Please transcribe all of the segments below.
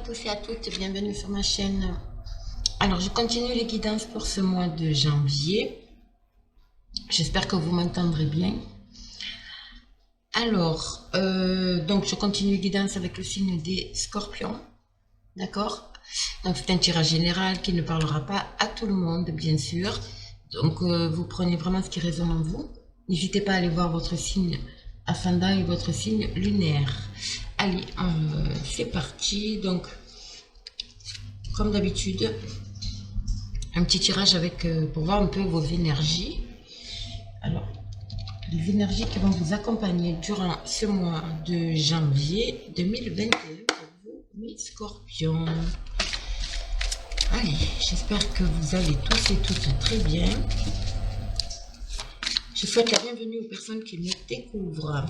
tous et à toutes, bienvenue sur ma chaîne. Alors, je continue les guidances pour ce mois de janvier. J'espère que vous m'entendrez bien. Alors, donc je continue les guidances avec le signe des scorpions. D'accord? Donc, c'est un tirage général qui ne parlera pas à tout le monde, bien sûr. Donc, vous prenez vraiment ce qui résonne en vous. N'hésitez pas à aller voir votre signe ascendant et votre signe lunaire. Allez, c'est parti. Donc, comme d'habitude, un petit tirage avec pour voir un peu vos énergies. Alors, les énergies qui vont vous accompagner durant ce mois de janvier 2021 pour vous, mes scorpions. Allez, j'espère que vous allez tous et toutes très bien. Je souhaite la bienvenue aux personnes qui me découvrent.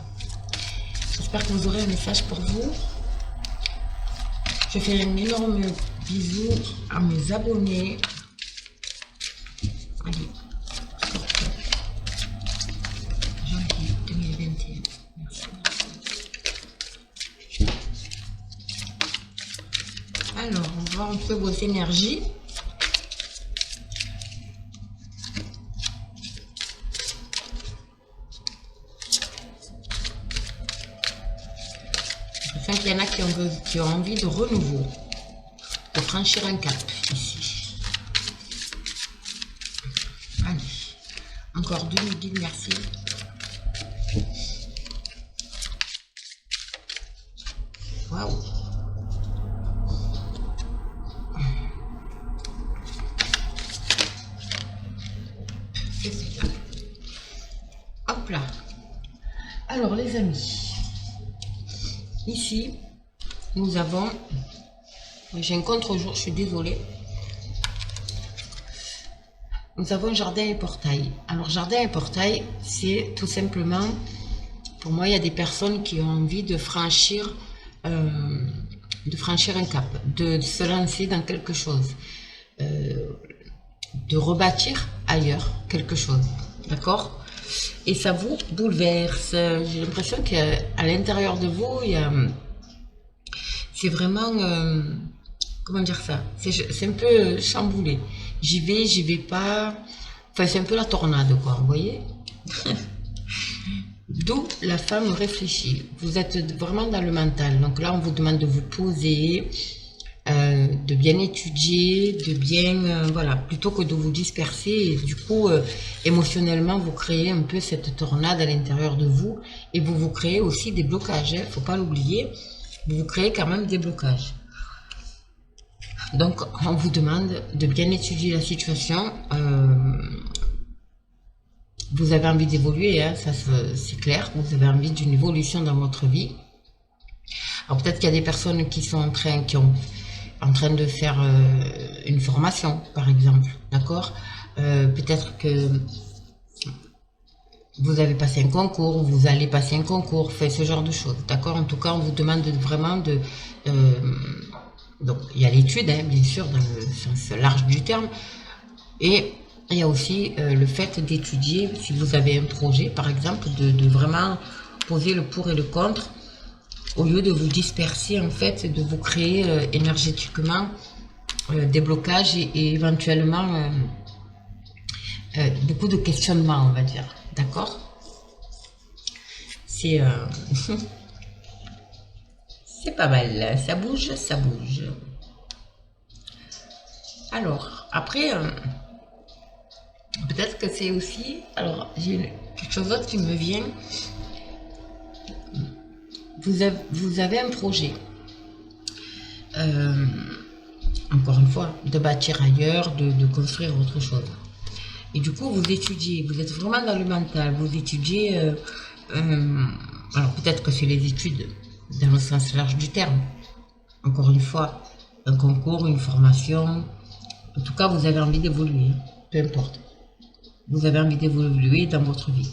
J'espère que vous aurez un message pour vous. Je fais un énorme bisou à mes abonnés. Allez, Scorpion. Janvier 2021. Merci. Alors, on va voir un peu vos énergies. Je sens qu'il y en a qui ont envie de renouveau, de franchir un cap ici. Allez, encore deux guides, merci. Waouh! Hop là. Alors les amis, ici nous avons, j'ai un contre-jour, je suis désolée. Nous avons jardin et portail. Alors jardin et portail, c'est tout simplement, pour moi, il y a des personnes qui ont envie de franchir un cap, de se lancer dans quelque chose, de rebâtir ailleurs quelque chose, d'accord? Et ça vous bouleverse. J'ai l'impression qu'à l'intérieur de vous, c'est vraiment, comment dire ça? C'est un peu chamboulé. J'y vais pas. Enfin, c'est un peu la tornade, quoi, vous voyez? D'où la femme réfléchit. Vous êtes vraiment dans le mental. Donc là, on vous demande de vous poser, de bien étudier, de bien, voilà, plutôt que de vous disperser. Et du coup, émotionnellement, vous créez un peu cette tornade à l'intérieur de vous. Et vous créez aussi des blocages, il ne faut pas l'oublier. Vous créez quand même des blocages. Donc, on vous demande de bien étudier la situation. Vous avez envie d'évoluer, hein, ça c'est clair. Vous avez envie d'une évolution dans votre vie. Alors peut-être qu'il y a des personnes qui sont en train de faire une formation, par exemple, d'accord. Peut-être que vous avez passé un concours, vous allez passer un concours, fait ce genre de choses, d'accord. En tout cas, on vous demande vraiment de... donc, il y a l'étude, hein, bien sûr, dans le sens large du terme, et il y a aussi le fait d'étudier, si vous avez un projet, par exemple, de vraiment poser le pour et le contre, au lieu de vous disperser, en fait, de vous créer énergétiquement des blocages et éventuellement beaucoup de questionnements, on va dire. D'accord? C'est c'est pas mal. Ça bouge, ça bouge. Alors, après, peut-être que c'est aussi... Alors, j'ai quelque chose d'autre qui me vient. Vous avez un projet, encore une fois, de bâtir ailleurs, de construire autre chose. Et du coup, vous étudiez, vous êtes vraiment dans le mental, vous étudiez, alors peut-être que c'est les études dans le sens large du terme. Encore une fois, un concours, une formation, en tout cas, vous avez envie d'évoluer, peu importe. Vous avez envie d'évoluer dans votre vie.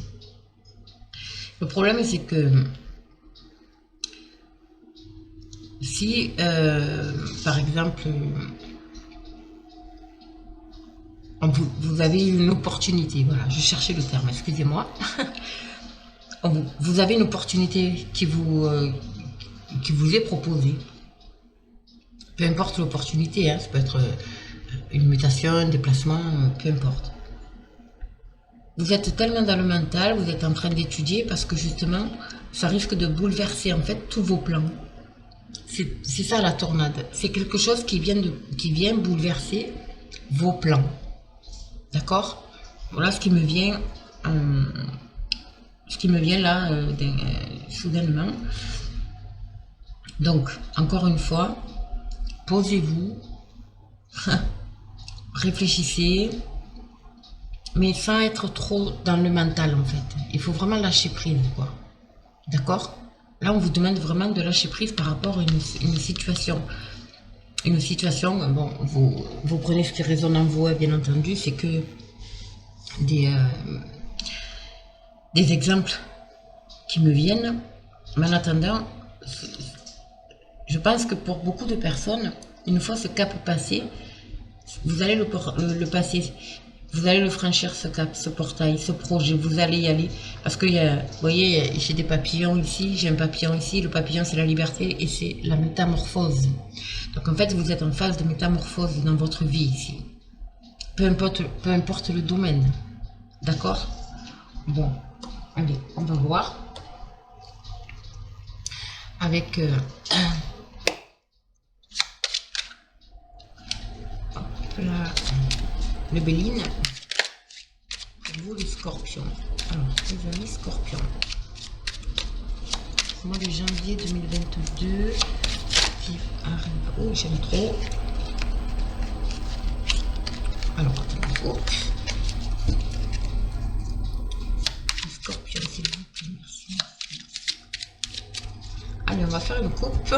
Le problème, c'est que si, par exemple, vous avez une opportunité, voilà, je cherchais le terme, excusez-moi. Vous avez une opportunité qui vous est proposée. Peu importe l'opportunité, hein, ça peut être une mutation, un déplacement, peu importe. Vous êtes tellement dans le mental, vous êtes en train d'étudier parce que justement, ça risque de bouleverser en fait tous vos plans. C'est ça la tornade. C'est quelque chose qui vient bouleverser vos plans. D'accord? Voilà ce qui me vient là soudainement. Donc, encore une fois, posez-vous, réfléchissez, mais sans être trop dans le mental en fait. Il faut vraiment lâcher prise, quoi. D'accord? Là, on vous demande vraiment de lâcher prise par rapport à une situation. Une situation, bon, vous prenez ce qui résonne en vous, bien entendu, c'est que des exemples qui me viennent. Mais en attendant, je pense que pour beaucoup de personnes, une fois ce cap passé, vous allez le passer. Vous allez le franchir, ce cap, ce portail, ce projet, vous allez y aller. Parce que, vous voyez, j'ai des papillons ici, j'ai un papillon ici. Le papillon, c'est la liberté et c'est la métamorphose. Donc, en fait, vous êtes en phase de métamorphose dans votre vie ici. Peu importe le domaine. D'accord? Bon, allez, on va voir. Avec le Béline. Pour vous, les scorpions. Alors, les amis scorpions. Mois de janvier 2022 qui arrive. Oh, j'aime trop. Alors, attendez. Les scorpions, s'il vous plaît, merci. Allez, on va faire une coupe.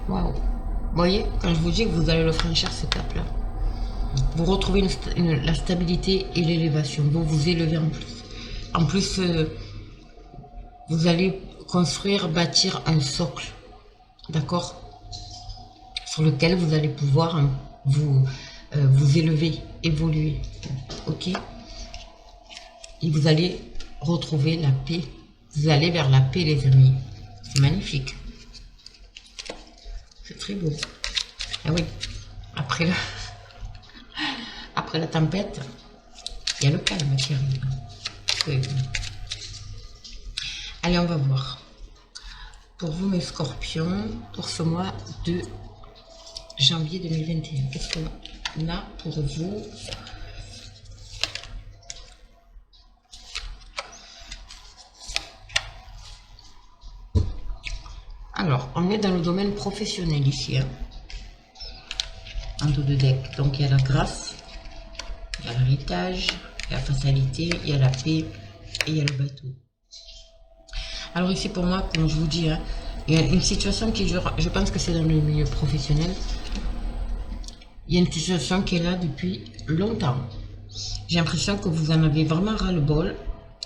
Waouh. Vous voyez, quand je vous dis que vous allez le franchir, ce cap-là, vous retrouvez la stabilité et l'élévation. Vous vous élevez en plus. En plus, vous allez construire, bâtir un socle. D'accord? Sur lequel vous allez pouvoir vous élever, évoluer. Ok? Et vous allez retrouver la paix. Vous allez vers la paix, les amis. C'est magnifique. C'est très beau. Ah oui, après la tempête, il y a le calme qui arrive. Oui. Allez, on va voir. Pour vous, mes scorpions, pour ce mois de janvier 2021, qu'est-ce qu'on a pour vous? Alors, on est dans le domaine professionnel ici. Hein. En dos de deck. Donc, il y a la grâce, il y a l'héritage, il y a la fatalité, il y a la paix et il y a le bateau. Alors ici, pour moi, comme je vous dis, hein, il y a une situation qui dure, je pense que c'est dans le milieu professionnel. Il y a une situation qui est là depuis longtemps. J'ai l'impression que vous en avez vraiment ras-le-bol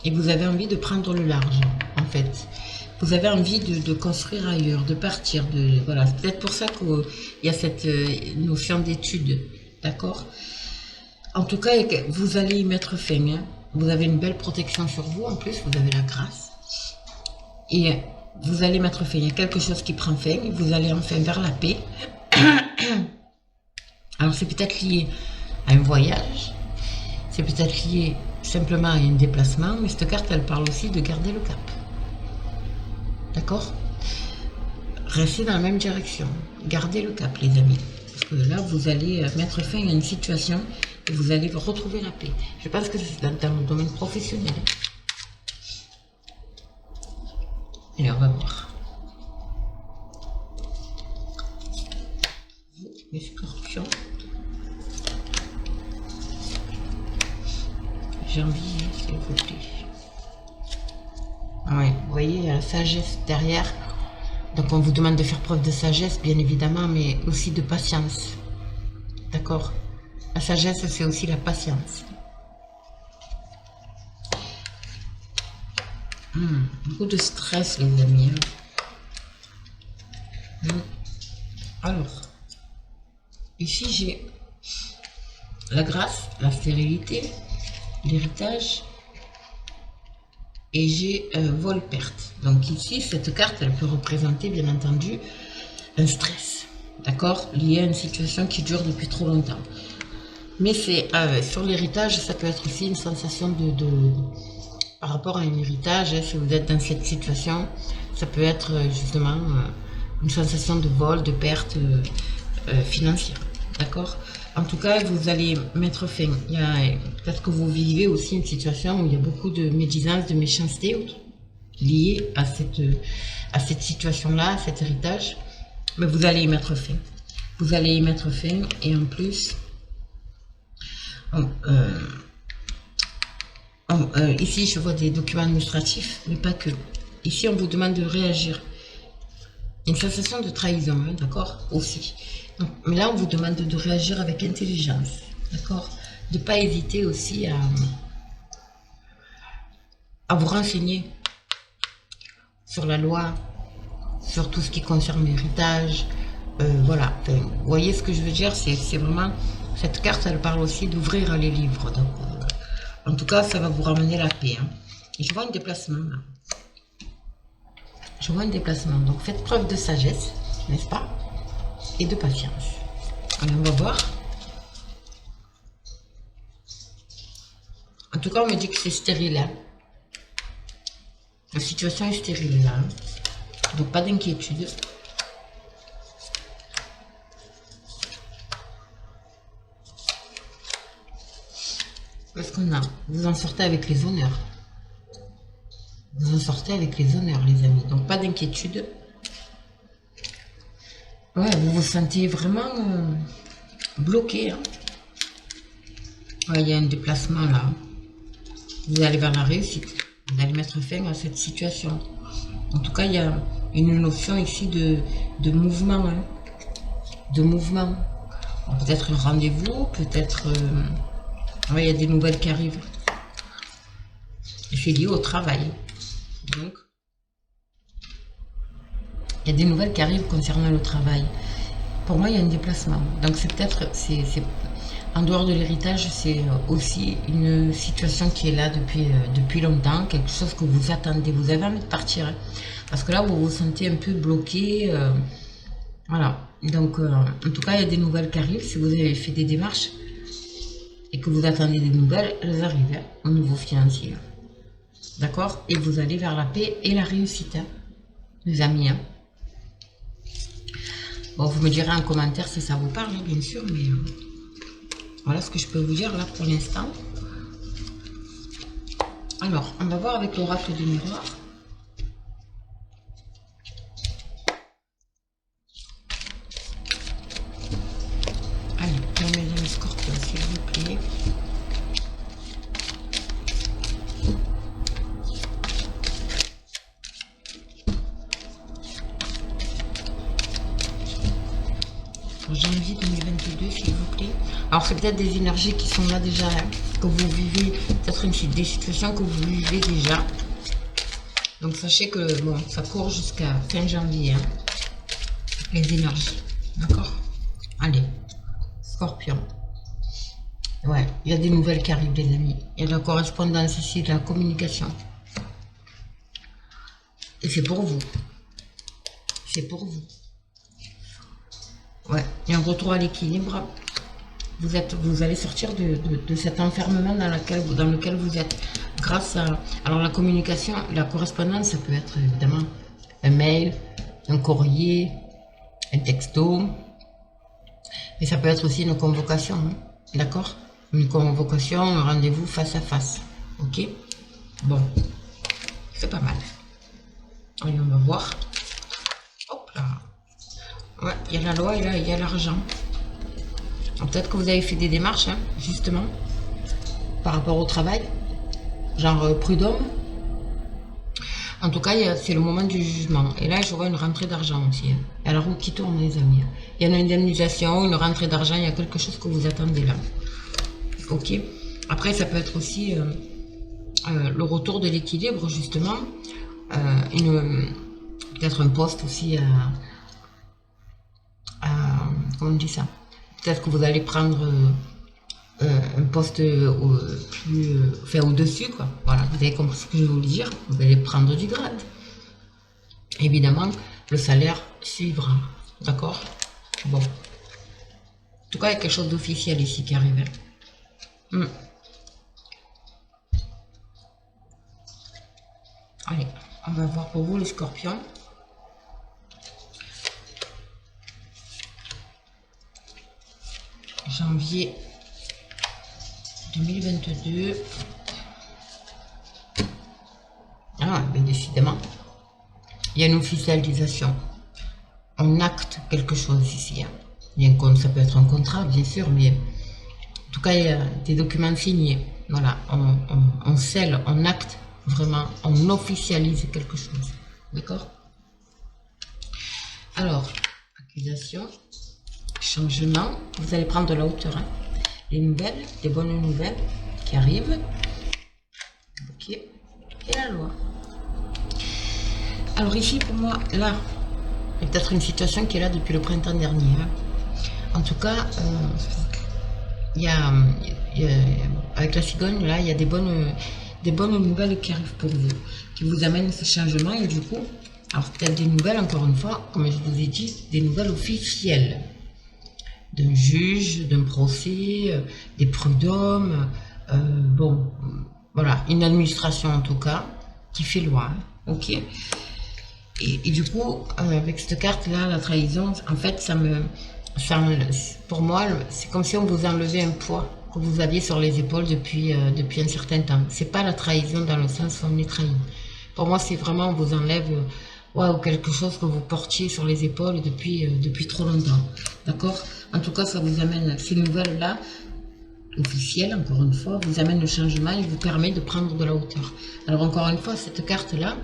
et vous avez envie de prendre le large, en fait. Vous avez envie de construire ailleurs, de partir. Voilà, c'est peut-être pour ça qu'il y a cette notion d'étude, d'accord? En tout cas, vous allez y mettre fin. Hein. Vous avez une belle protection sur vous, en plus, vous avez la grâce. Et vous allez mettre fin. Il y a quelque chose qui prend fin, vous allez enfin vers la paix. Alors, c'est peut-être lié à un voyage, c'est peut-être lié simplement à un déplacement, mais cette carte, elle parle aussi de garder le cap. D'accord? Restez dans la même direction. Gardez le cap, les amis. Parce que là, vous allez mettre fin à une situation et vous allez retrouver la paix. Je pense que c'est dans le domaine professionnel. Allez, on va voir. Les scorpions. Janvier, s'il vous plaît. Ouais, vous voyez, il y a la sagesse derrière. Donc on vous demande de faire preuve de sagesse, bien évidemment, mais aussi de patience. D'accord? La sagesse, c'est aussi la patience. Beaucoup de stress, les amis. Alors, ici j'ai la grâce, la stérilité, l'héritage, et j'ai vol-perte. Donc ici, cette carte, elle peut représenter, bien entendu, un stress, d'accord, lié à une situation qui dure depuis trop longtemps. Mais c'est sur l'héritage, ça peut être aussi une sensation par rapport à un héritage, hein, si vous êtes dans cette situation, ça peut être justement une sensation de vol, de perte financière. D'accord. En tout cas, vous allez mettre fin. Peut-être que vous vivez aussi une situation où il y a beaucoup de médisance, de méchanceté liée à cette situation-là, à cet héritage. Mais vous allez y mettre fin. Vous allez y mettre fin et en plus, ici, je vois des documents administratifs, mais pas que. Ici, on vous demande de réagir. Une sensation de trahison, hein, d'accord, aussi. Donc, mais là, on vous demande de réagir avec intelligence, d'accord. De ne pas hésiter aussi à vous renseigner sur la loi, sur tout ce qui concerne l'héritage. Voilà, enfin, vous voyez ce que je veux dire, c'est vraiment... Cette carte, elle parle aussi d'ouvrir les livres. Donc, en tout cas, ça va vous ramener la paix. Hein. Et je vois un déplacement, là. Je vois un déplacement. Donc, faites preuve de sagesse, n'est-ce pas? Et de patience. Alors, on va voir. En tout cas, on me dit que c'est stérile. Hein. La situation est stérile, là. Hein. Donc, pas d'inquiétude. Qu'est-ce qu'on a? Vous en sortez avec les honneurs. Vous en sortez avec les honneurs, les amis. Donc, pas d'inquiétude. Ouais, vous vous sentez vraiment bloqué. Hein. Ouais, il y a un déplacement là. Vous allez vers la réussite. Vous allez mettre fin à cette situation. En tout cas, il y a une notion ici de mouvement. Hein. De mouvement. Peut-être un rendez-vous, peut-être... ouais, il y a des nouvelles qui arrivent. C'est lié au travail. Donc, il y a des nouvelles qui arrivent concernant le travail. Pour moi, il y a un déplacement. Donc, c'est peut-être, en dehors de l'héritage, c'est aussi une situation qui est là depuis longtemps, quelque chose que vous attendez. Vous avez envie de partir. Hein, parce que là, vous vous sentez un peu bloqué. Voilà. Donc, en tout cas, il y a des nouvelles qui arrivent. Si vous avez fait des démarches et que vous attendez des nouvelles, elles arrivent hein, au niveau financier. D'accord? Et vous allez vers la paix et la réussite, hein, les amis. Hein. Bon, vous me direz en commentaire si ça vous parle, hein, bien sûr, mais voilà ce que je peux vous dire là pour l'instant. Alors, on va voir avec l'oracle du miroir. Allez, on met le scorpion, s'il vous plaît. Janvier 2022, s'il vous plaît. Alors, c'est peut-être des énergies qui sont là déjà, hein, que vous vivez, peut-être des situations que vous vivez déjà. Donc, sachez que, bon, ça court jusqu'à fin janvier, hein, les énergies. D'accord? Allez, Scorpion. Ouais, il y a des nouvelles qui arrivent, les amis. Il y a de la correspondance ici, de la communication. Et c'est pour vous. C'est pour vous. Ouais, il y a un retour à l'équilibre. Vous allez sortir de cet enfermement dans lequel vous êtes. Grâce à... Alors la communication, la correspondance, ça peut être évidemment un mail, un courrier, un texto. Mais ça peut être aussi une convocation. Hein, d'accord? Une convocation, un rendez-vous face à face. Ok? Bon, c'est pas mal. Allez, on va voir. Hop là. Ouais, il y a la loi et là, il y a l'argent. Peut-être que vous avez fait des démarches, hein, justement, par rapport au travail, genre prud'homme. En tout cas, c'est le moment du jugement. Et là, je vois une rentrée d'argent aussi. Hein. Et la roue qui tourne, les amis. Il y a une indemnisation, une rentrée d'argent, il y a quelque chose que vous attendez là. Ok. Après, ça peut être aussi le retour de l'équilibre, justement. Peut-être un poste aussi comment on dit ça? Peut-être que vous allez prendre un poste au-dessus, quoi. Voilà, vous avez compris ce que je voulais dire. Vous allez prendre du grade. Évidemment, le salaire suivra. D'accord? Bon. En tout cas, il y a quelque chose d'officiel ici qui arrive. Allez, on va voir pour vous les scorpions. Janvier 2022. Ah, mais décidément, il y a une officialisation. On acte quelque chose ici. Hein. Bien comme ça peut être un contrat, bien sûr, mais en tout cas, il y a des documents signés. Voilà, on scelle, on acte vraiment, on officialise quelque chose. D'accord? Alors, accusation, changement, vous allez prendre de la hauteur. Hein. Les nouvelles, des bonnes nouvelles qui arrivent. Ok. Et la loi. Alors ici, pour moi, là, il y a peut-être une situation qui est là depuis le printemps dernier. Hein. En tout cas, avec la cigogne, là, il y a des bonnes nouvelles qui arrivent pour vous, qui vous amènent ce changement. Et du coup, alors peut-être des nouvelles, encore une fois, comme je vous ai dit, des nouvelles officielles. D'un juge, d'un procès, des prud'hommes, bon, voilà, une administration en tout cas, qui fait loi, hein, ok. Et du coup, avec cette carte-là, la trahison, en fait, pour moi, c'est comme si on vous enlevait un poids que vous aviez sur les épaules depuis un certain temps. C'est pas la trahison dans le sens où on est trahi. Pour moi, c'est vraiment, on vous enlève quelque chose que vous portiez sur les épaules depuis trop longtemps. D'accord? En tout cas, ça vous amène, ces nouvelles-là, officielles, encore une fois, vous amène le changement et vous permet de prendre de la hauteur. Alors, encore une fois, cette carte-là,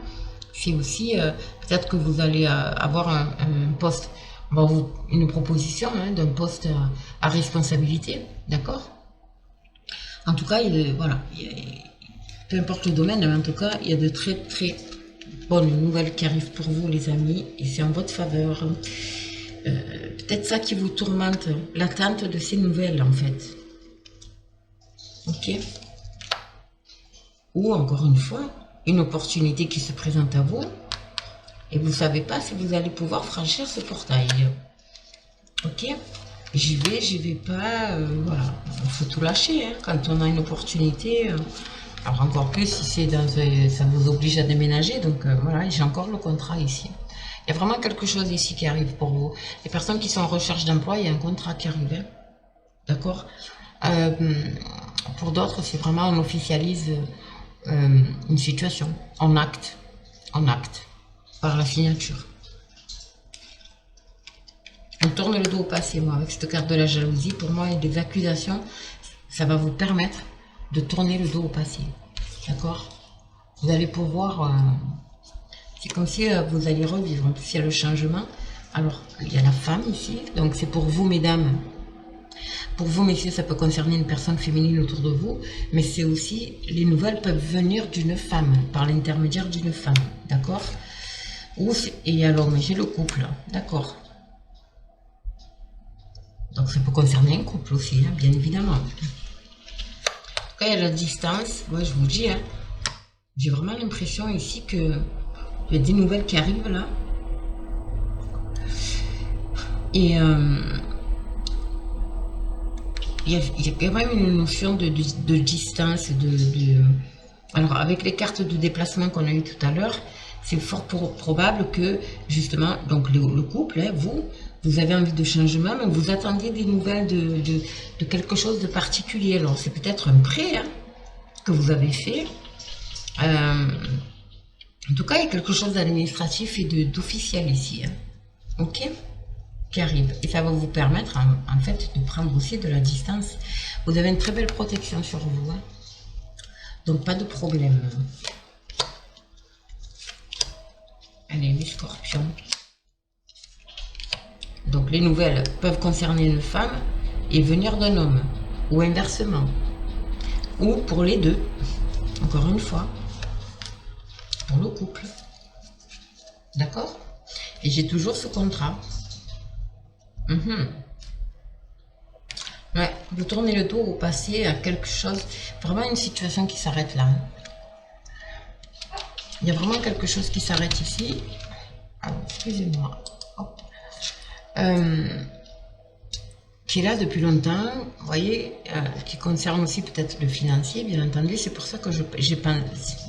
c'est aussi, peut-être que vous allez avoir un poste, une proposition hein, d'un poste à responsabilité, d'accord? En tout cas, peu importe le domaine, mais en tout cas, il y a de très très bonnes nouvelles qui arrivent pour vous, les amis, et c'est en votre faveur. Peut-être ça qui vous tourmente, l'attente de ces nouvelles, en fait. Ok? Ou, encore une fois, une opportunité qui se présente à vous, et vous ne savez pas si vous allez pouvoir franchir ce portail. Ok? J'y vais pas, voilà. Il faut tout lâcher, hein, quand on a une opportunité. Alors encore plus si c'est ça vous oblige à déménager, donc voilà, j'ai encore le contrat ici. Il y a vraiment quelque chose ici qui arrive pour vous. Les personnes qui sont en recherche d'emploi, il y a un contrat qui arrive, hein. D'accord? Pour d'autres, c'est vraiment on officialise une situation, en acte, par la signature. On tourne le dos au passé, moi, avec cette carte de la jalousie. Pour moi, et des accusations, ça va vous permettre de tourner le dos au passé. D'accord? Vous allez pouvoir... c'est comme si vous alliez revivre. En plus, il y a le changement. Alors, il y a la femme ici. Donc, c'est pour vous, mesdames. Pour vous, messieurs, ça peut concerner une personne féminine autour de vous. Mais c'est aussi... Les nouvelles peuvent venir d'une femme, par l'intermédiaire d'une femme. D'accord? Et alors, mais j'ai le couple. D'accord? Donc, ça peut concerner un couple aussi, hein, bien évidemment. En tout cas, il y a la distance. Ouais, je vous dis, hein, j'ai vraiment l'impression ici que il y a des nouvelles qui arrivent là. Et il y a quand même une notion de distance. Alors, avec les cartes de déplacement qu'on a eu tout à l'heure, c'est fort probable que, justement, donc le couple, hein, vous avez envie de changement, mais vous attendez des nouvelles de quelque chose de particulier. Alors, c'est peut-être un prêt hein, que vous avez fait. En tout cas, il y a quelque chose d'administratif et d'officiel ici. Hein. Ok? Qui arrive. Et ça va vous permettre, en fait, de prendre aussi de la distance. Vous avez une très belle protection sur vous. Hein. Donc, pas de problème. Allez, les scorpions. Donc, les nouvelles peuvent concerner une femme et venir d'un homme. Ou inversement. Ou pour les deux. Encore une fois. Pour le couple. D'accord? Et j'ai toujours ce contrat. Ouais, vous tournez le dos au passé à quelque chose. Vraiment une situation qui s'arrête là. Il y a vraiment quelque chose qui s'arrête ici. Alors, excusez-moi. Hop. euh, qui est là depuis longtemps, vous voyez, qui concerne aussi peut-être le financier, bien entendu. C'est pour ça que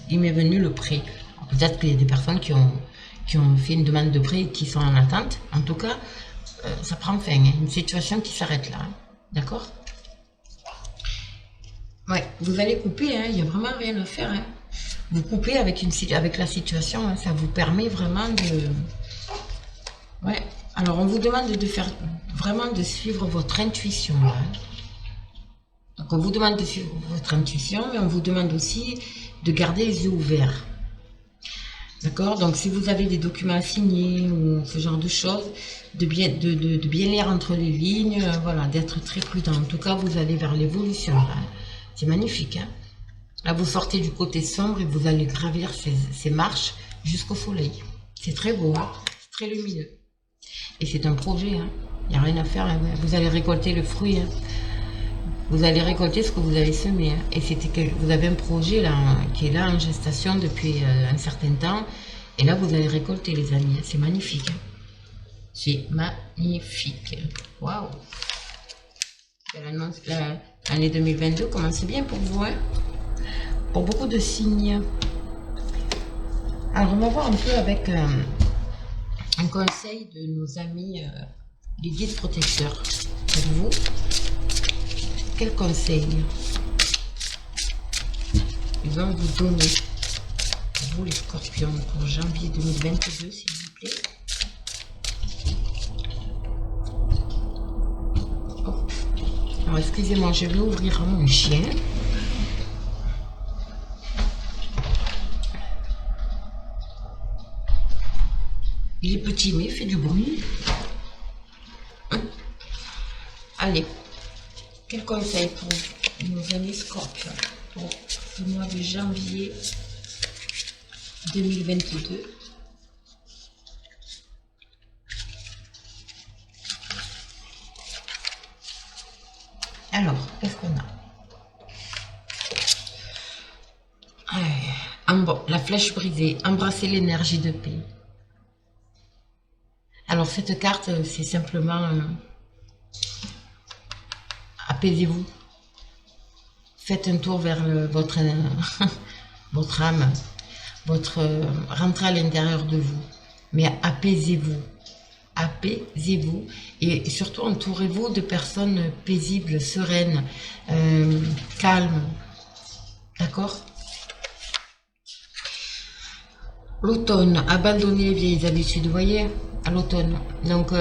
il m'est venu le prêt. Peut-être qu'il y a des personnes qui ont fait une demande de prêt et qui sont en attente. En tout cas, ça prend fin, hein. Une situation qui s'arrête là, hein. D'accord? Ouais, vous allez couper, hein, il n'y a vraiment rien à faire, hein. Vous coupez avec la situation, hein, ça vous permet vraiment de... Ouais, alors on vous demande de faire vraiment de suivre votre intuition, hein. Donc on vous demande de suivre votre intuition, mais on vous demande aussi de garder les yeux ouverts. D'accord? Donc si vous avez des documents à signer ou ce genre de choses, de bien lire entre les lignes, voilà, d'être très prudent. En tout cas, vous allez vers l'évolution, hein. C'est magnifique, hein. Là, vous sortez du côté sombre et vous allez gravir ces marches jusqu'au soleil. C'est très beau, hein, c'est très lumineux. Et c'est un projet, hein. Il n'y a rien à faire, hein. Vous allez récolter le fruit, hein. Vous allez récolter ce que vous avez semé, hein. Et vous avez un projet là, qui est là en gestation depuis un certain temps. Et là, vous allez récolter, les amis. C'est magnifique, hein. C'est magnifique. Waouh! L'année 2022 commence bien pour vous, hein, pour beaucoup de signes. Alors, on va voir un peu avec un conseil de nos amis, les guides protecteurs. Pour vous, quel conseil ils vont vous donner, pour vous les scorpions, pour janvier 2022, s'il vous plaît? Hop. Alors, excusez-moi, je vais ouvrir mon chien. Il est petit, mais il fait du bruit. Allez, quel conseil pour nos amis scorpions pour le mois de janvier 2022? Alors, qu'est-ce qu'on a? La flèche brisée, embrasser l'énergie de paix. Alors, cette carte, c'est simplement apaisez-vous. Faites un tour vers votre votre âme, rentrez à l'intérieur de vous. Mais apaisez-vous. Apaisez-vous. Et surtout, entourez-vous de personnes paisibles, sereines, calmes. D'accord? L'automne, abandonnez les vieilles habitudes, vous voyez, à l'automne. Donc,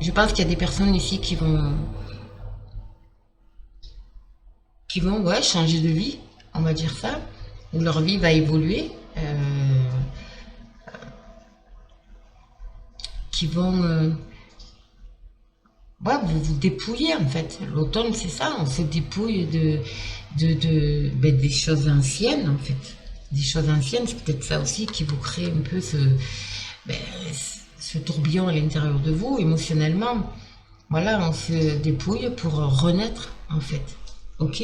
je pense qu'il y a des personnes ici qui vont ouais, changer de vie, on va dire ça, où leur vie va évoluer, qui vont ouais, vous dépouiller en fait. L'automne, c'est ça, on se dépouille des choses anciennes en fait. Des choses anciennes, c'est peut-être ça aussi qui vous crée un peu ce tourbillon à l'intérieur de vous, émotionnellement. Voilà, on se dépouille pour renaître en fait. Ok?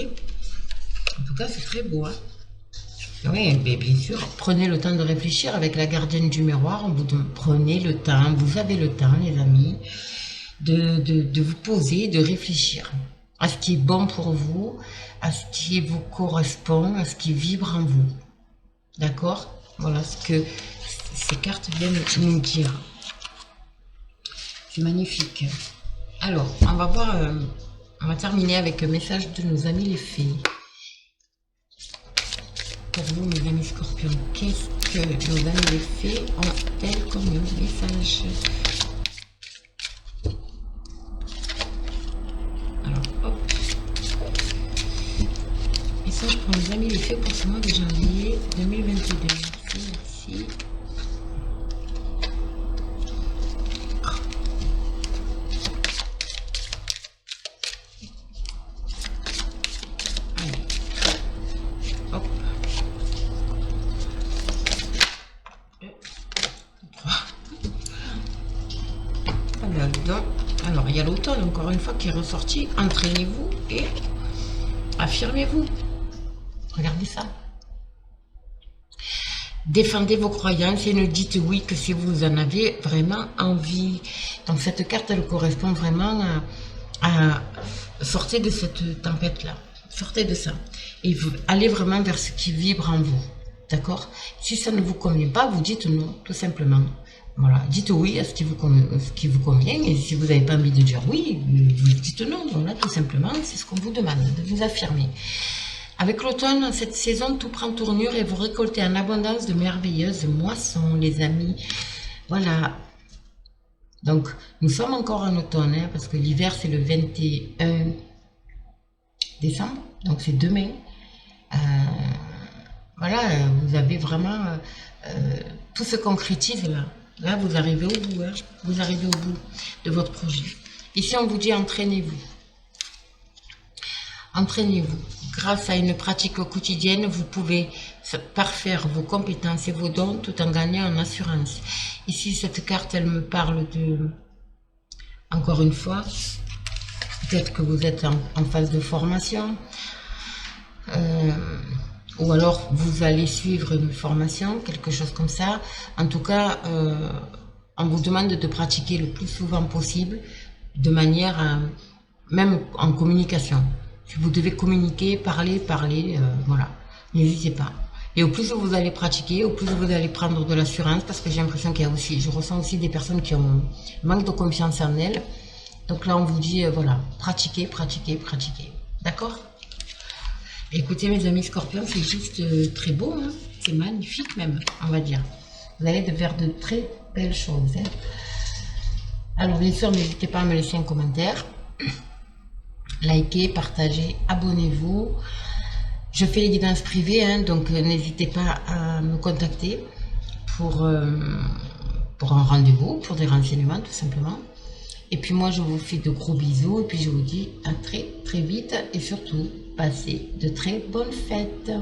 En tout cas, c'est très beau, hein? Oui, bien sûr. Prenez le temps de réfléchir avec la gardienne du miroir. Prenez le temps, vous avez le temps, les amis, de vous poser, de réfléchir à ce qui est bon pour vous, à ce qui vous correspond, à ce qui vibre en vous. D'accord? Voilà ce que ces cartes viennent nous dire. C'est magnifique. Alors, on va voir, on va terminer avec un message de nos amis les fées. Pour vous, mes amis scorpions, qu'est-ce que nos amis les fées ont-elles comme message? Alors, hop. Message pour nos amis les fées pour ce mois de janvier 2022. Merci, merci. Alors, il y a l'automne, encore une fois, qui est ressorti. Entraînez-vous et affirmez-vous. Regardez ça. Défendez vos croyances et ne dites oui que si vous en avez vraiment envie. Donc cette carte, elle correspond vraiment à sortir de cette tempête-là. Sortez de ça. Et vous allez vraiment vers ce qui vibre en vous. D'accord? Si ça ne vous convient pas, vous dites non, tout simplement. Voilà, dites oui à ce qui vous convient. Et si vous n'avez pas envie de dire oui, vous dites non. Voilà, tout simplement, c'est ce qu'on vous demande, de vous affirmer. Avec l'automne, cette saison, tout prend tournure et vous récoltez en abondance de merveilleuses moissons, les amis. Voilà. Donc, nous sommes encore en automne, hein, parce que l'hiver, c'est le 21 décembre. Donc, c'est demain. Euh, voilà, vous avez vraiment... tout se concrétise là. Là, vous arrivez au bout. Hein, vous arrivez au bout de votre projet. Ici, on vous dit entraînez-vous. Entraînez-vous. Grâce à une pratique quotidienne, vous pouvez parfaire vos compétences et vos dons tout en gagnant en assurance. Ici, cette carte, elle me parle de, encore une fois, peut-être que vous êtes en phase de formation, ou alors vous allez suivre une formation, quelque chose comme ça. En tout cas, on vous demande de pratiquer le plus souvent possible, de manière, même en communication. Si vous devez communiquer, parler, voilà, n'hésitez pas. Et au plus vous allez pratiquer, au plus vous allez prendre de l'assurance, parce que j'ai l'impression qu'il y a aussi, je ressens aussi des personnes qui ont manque de confiance en elles. Donc là, on vous dit, voilà, pratiquez, pratiquez, pratiquez. D'accord? Écoutez, mes amis scorpions, c'est juste très beau, hein, c'est magnifique même, on va dire. Vous allez vers de très belles choses. Hein. Alors, bien sûr, n'hésitez pas à me laisser un commentaire. Likez, partagez, abonnez-vous. Je fais les guidances privées, hein, donc n'hésitez pas à me contacter pour un rendez-vous, pour des renseignements tout simplement. Et puis moi, je vous fais de gros bisous et puis je vous dis à très très vite et surtout, passez de très bonnes fêtes.